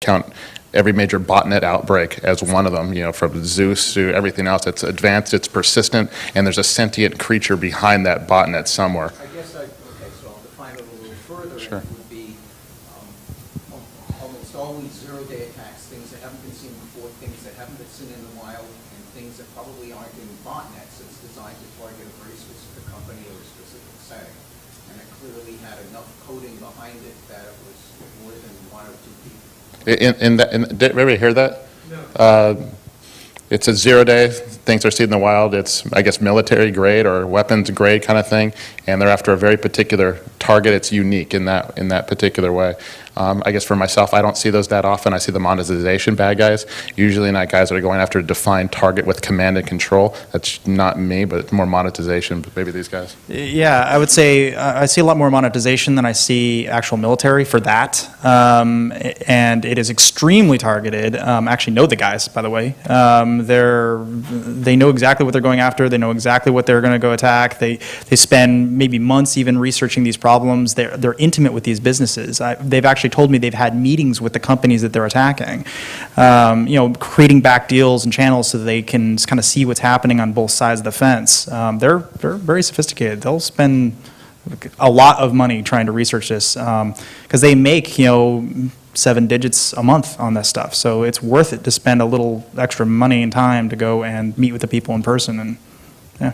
count every major botnet outbreak as one of them, from Zeus to everything else. It's advanced, it's persistent, and there's a sentient creature behind that botnet somewhere. I guess okay, so I'll define it a little further. Sure. It would be almost always zero-day attacks, things that haven't been seen before, things that haven't been seen in the wild, and things that probably aren't in botnets. It's designed to target a very specific company or a specific setting. And it clearly had enough coding behind it that it was more than one or two people. Did everybody hear that? No. It's a 0-day, things are seen in the wild. It's, I guess, military grade or weapons grade kind of thing, and they're after a very particular target. It's unique in that particular way. I guess for myself, I don't see those that often. I see the monetization bad guys, usually not guys that are going after a defined target with command and control. That's not me, but it's more monetization, but maybe these guys. Yeah, I would say I see a lot more monetization than I see actual military for that. And it is extremely targeted. I actually know the guys, by the way. They know exactly what they're going after. They know exactly what they're going to go attack. They spend maybe months even researching these problems. They're intimate with these businesses. They've actually told me they've had meetings with the companies that they're attacking, creating back deals and channels so that they can kind of see what's happening on both sides of the fence. They're very sophisticated. They'll spend a lot of money trying to research this because they make 7 digits a month on this stuff. So it's worth it to spend a little extra money and time to go and meet with the people in person. And yeah.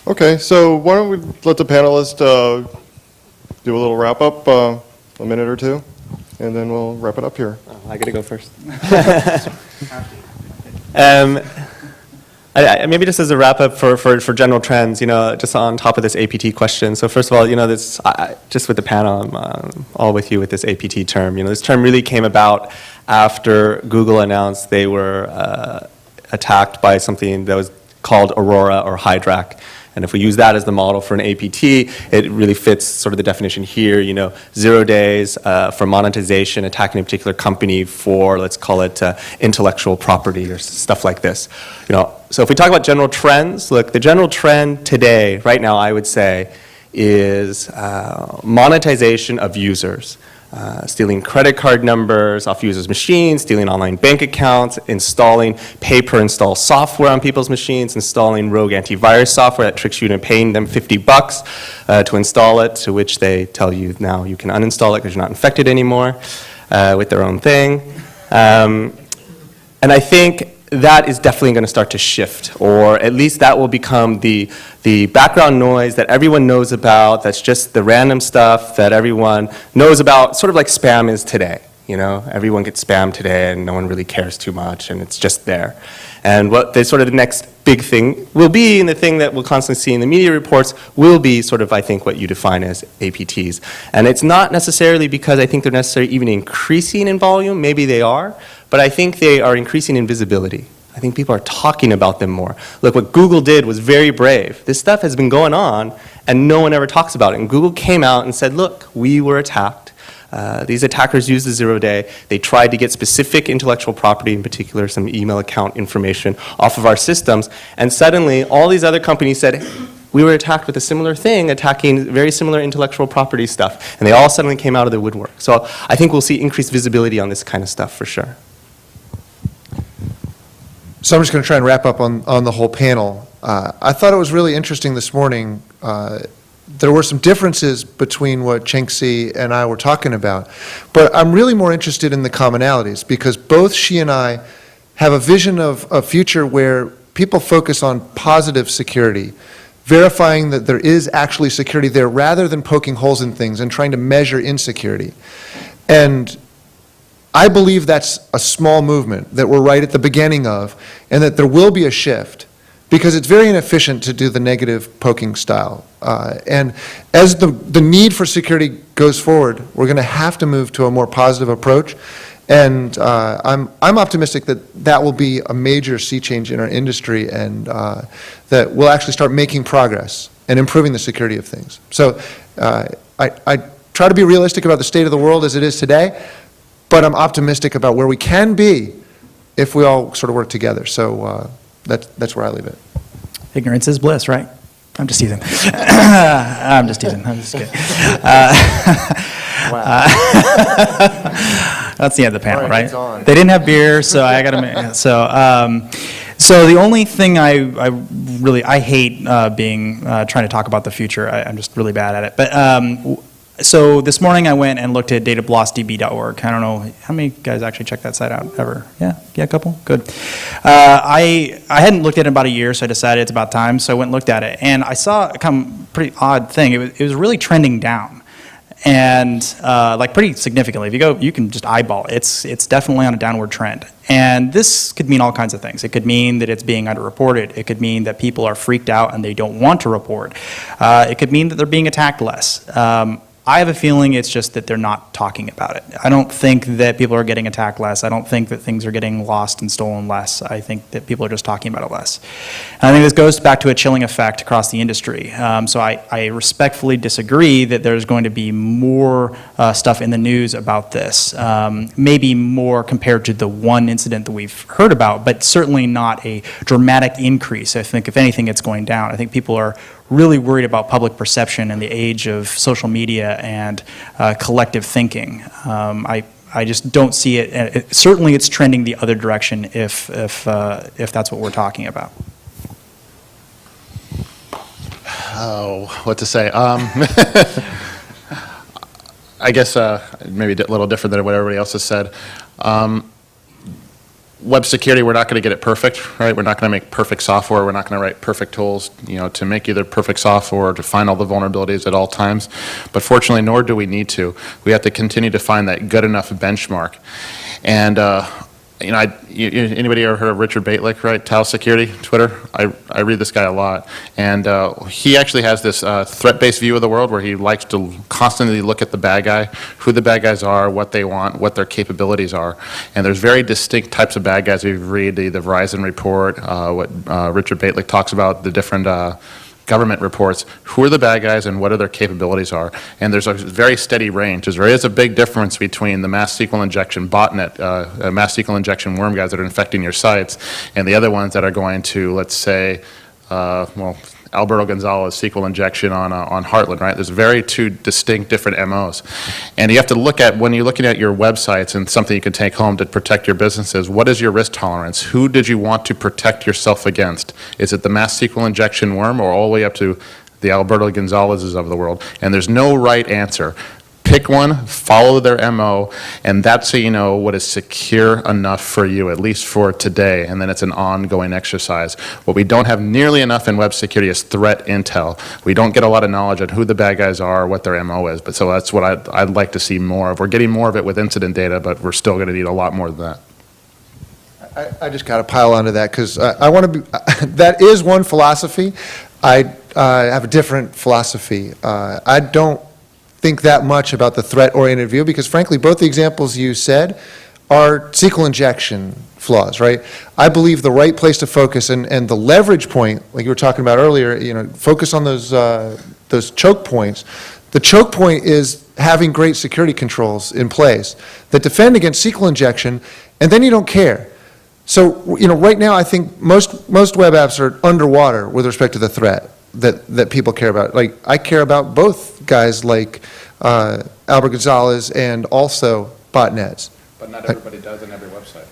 Okay, so why don't we let the panelists do a little wrap up, a minute or two, and then we'll wrap it up here. I got to go first. Maybe just as a wrap up for general trends, just on top of this APT question. So first of all, this just with the panel, I'm all with you with this APT term. This term really came about after Google announced they were attacked by something that was called Aurora or Hydrack. And if we use that as the model for an APT, it really fits sort of the definition here, 0 days for monetization, attacking a particular company for, let's call it intellectual property or stuff like this. So if we talk about general trends, look, the general trend today, right now, I would say, is monetization of users. Stealing credit card numbers off users' machines, stealing online bank accounts, installing pay-per-install software on people's machines, installing rogue antivirus software that tricks you into paying them $50 to install it, to which they tell you now you can uninstall it because you're not infected anymore with their own thing. And I think that is definitely going to start to shift, or at least that will become the background noise that everyone knows about, that's just the random stuff that everyone knows about, sort of like spam is today. Everyone gets spam today and no one really cares too much and it's just there. And what the sort of the next big thing will be, and the thing that we'll constantly see in the media reports, will be sort of, I think, what you define as APTs. And it's not necessarily because I think they're necessarily even increasing in volume, maybe they are, but I think they are increasing in visibility. I think people are talking about them more. Look, what Google did was very brave. This stuff has been going on and no one ever talks about it. And Google came out and said, look, we were attacked. These attackers used the 0 day. They tried to get specific intellectual property, in particular some email account information, off of our systems. And suddenly, all these other companies said, we were attacked with a similar thing, attacking very similar intellectual property stuff. And they all suddenly came out of the woodwork. So I think we'll see increased visibility on this kind of stuff for sure. So I'm just going to try and wrap up on the whole panel. I thought it was really interesting this morning. There were some differences between what Cheng-Si and I were talking about, but I'm really more interested in the commonalities because both she and I have a vision of a future where people focus on positive security, verifying that there is actually security there rather than poking holes in things and trying to measure insecurity. And I believe that's a small movement that we're right at the beginning of, and that there will be a shift because it's very inefficient to do the negative poking style. And as the need for security goes forward, we're going to have to move to a more positive approach. And I'm optimistic that will be a major sea change in our industry, and that we'll actually start making progress and improving the security of things. So I try to be realistic about the state of the world as it is today, but I'm optimistic about where we can be if we all sort of work together. So that's where I leave it. Ignorance is bliss, right? I'm just teasing. I'm just kidding. That's the end of the panel, All right, right? it's on. They didn't have beer, so I got to. So the only thing I hate trying to talk about the future. I'm just really bad at it. But so this morning I went and looked at datavelocitydb.org. I don't know how many guys actually check that site out ever. Yeah, a couple. Good. I hadn't looked at it in about a year, so I decided it's about time. So I went and looked at it, and I saw a pretty odd thing. It was really trending down. And like pretty significantly. If you go, you can just eyeball it. It's definitely on a downward trend. And this could mean all kinds of things. It could mean that it's being underreported. It could mean that people are freaked out and they don't want to report. It could mean that they're being attacked less. I have a feeling it's just that they're not talking about it. I don't think that people are getting attacked less. I don't think that things are getting lost and stolen less. I think that people are just talking about it less. And I think this goes back to a chilling effect across the industry. So I respectfully disagree that there's going to be more stuff in the news about this. Maybe more compared to the one incident that we've heard about, but certainly not a dramatic increase. I think if anything, it's going down. I think people are really worried about public perception in the age of social media and collective thinking. I just don't see it. Certainly, it's trending the other direction if that's what we're talking about. Oh, what to say? I guess maybe a little different than what everybody else has said. Web security, we're not going to get it perfect, right? We're not going to make perfect software. We're not going to write perfect tools, to make either perfect software or to find all the vulnerabilities at all times. But fortunately, nor do we need to. We have to continue to find that good enough benchmark. And anybody ever heard of Richard Baitlick, right? Tau Security, Twitter. I read this guy a lot, and he actually has this threat-based view of the world where he likes to constantly look at the bad guy, who the bad guys are, what they want, what their capabilities are, and there's very distinct types of bad guys. If you read the Verizon report, what Richard Baitlick talks about, the different government reports, who are the bad guys and what are their capabilities are. And there's a very steady range. There is a big difference between the mass SQL injection botnet, mass SQL injection worm guys that are infecting your sites, and the other ones that are going to, let's say, Alberto Gonzalez SQL injection on Heartland, right? There's two distinct different MOs. And you have to look at, when you're looking at your websites and something you can take home to protect your businesses, what is your risk tolerance? Who did you want to protect yourself against? Is it the mass SQL injection worm or all the way up to the Alberto Gonzalez's of the world? And there's no right answer. Pick one, follow their MO, and that's how you know what is secure enough for you, at least for today, and then it's an ongoing exercise. What we don't have nearly enough in web security is threat intel. We don't get a lot of knowledge on who the bad guys are, what their MO is, but so that's what I'd like to see more of. We're getting more of it with incident data, but we're still going to need a lot more than that. I just got to pile onto that because I want to be, that is one philosophy. I have a different philosophy. I don't think that much about the threat-oriented view because, frankly, both the examples you said are SQL injection flaws, right? I believe the right place to focus and the leverage point, like you were talking about earlier, focus on those choke points. The choke point is having great security controls in place that defend against SQL injection, and then you don't care. So, right now I think most web apps are underwater with respect to the threat that people care about. Like, I care about both guys like Albert Gonzalez and also botnets. But not everybody does in every website.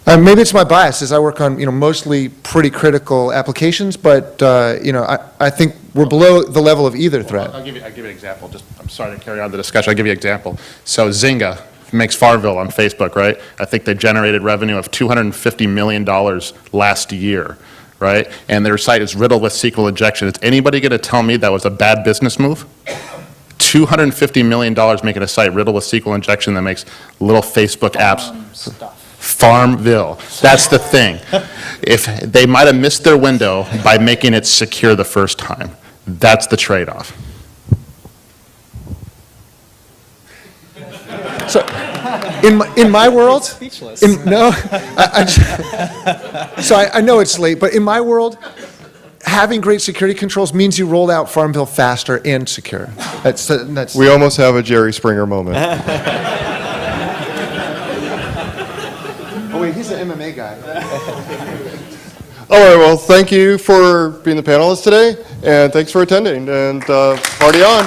Maybe it's my bias, as I work on, mostly pretty critical applications, but, I think we're below the level of either threat. I'll give you an example. I'm sorry to carry on the discussion. I'll give you an example. So Zynga makes Farmville on Facebook, right? I think they generated revenue of $250 million last year, right? And their site is riddled with SQL injection. Is anybody going to tell me that was a bad business move? $250 million making a site riddled with SQL injection that makes little Facebook apps. Farmville. That's the thing. If they might have missed their window by making it secure the first time. That's the trade-off. So, in my world, I know it's late, but in my world, having great security controls means you rolled out Farmville faster and secure. That's. We almost have a Jerry Springer moment. Oh wait, he's an MMA guy. All right, well, thank you for being the panelists today, and thanks for attending, and party on.